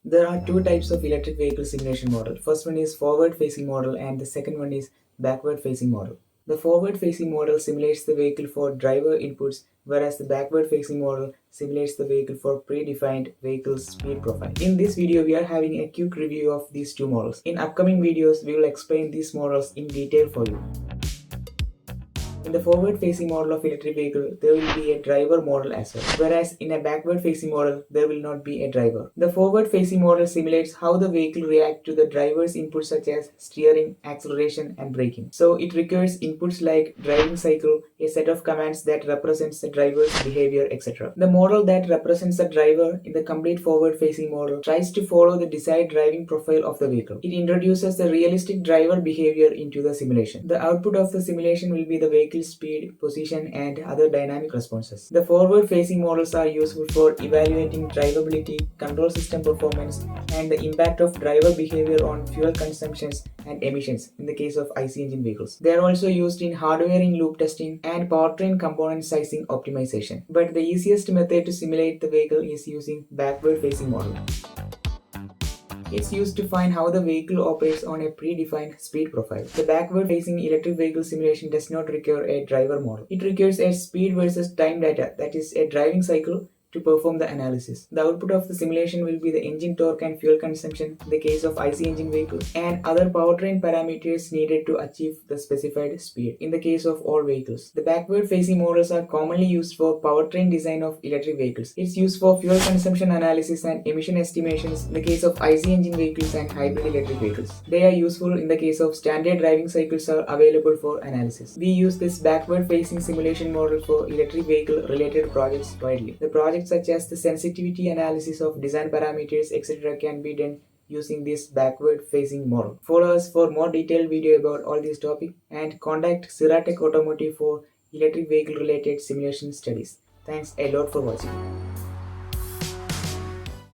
There are two types of electric vehicle simulation model. First one is forward facing model and the second one is backward facing model. The forward facing model simulates the vehicle for driver inputs, whereas the backward facing model simulates the vehicle for predefined vehicle speed profile. In this video we are having a quick review of these two models. In upcoming videos we will explain these models in detail for you. In the forward-facing model of electric vehicle, there will be a driver model as well, whereas in a backward-facing model, there will not be a driver. The forward-facing model simulates how the vehicle reacts to the driver's inputs such as steering, acceleration, and braking. So it requires inputs like driving cycle, a set of commands that represents the driver's behavior, etc. The model that represents the driver in the complete forward-facing model tries to follow the desired driving profile of the vehicle. It introduces the realistic driver behavior into the simulation. The output of the simulation will be the vehicle speed, position, and other dynamic responses. The forward-facing models are useful for evaluating drivability, control system performance, and the impact of driver behavior on fuel consumptions and emissions in the case of IC engine vehicles. They are also used in hardware-in-loop testing and powertrain component sizing optimization. But the easiest method to simulate the vehicle is using backward-facing model. It's used to find how the vehicle operates on a predefined speed profile. The backward-facing electric vehicle simulation does not require a driver model. It requires a speed versus time data, that is a driving cycle, to perform the analysis. The output of the simulation will be the engine torque and fuel consumption in the case of IC engine vehicles and other powertrain parameters needed to achieve the specified speed in the case of all vehicles. The backward facing models are commonly used for powertrain design of electric vehicles. It's used for fuel consumption analysis and emission estimations in the case of IC engine vehicles and hybrid electric vehicles. They are useful in the case of standard driving cycles are available for analysis. We use this backward facing simulation model for electric vehicle related projects widely. The projects such as the sensitivity analysis of design parameters, etc. can be done using this backward facing model. Follow us for more detailed video about all these topics and contact Siratech Automotive for electric vehicle related simulation studies. Thanks a lot for watching.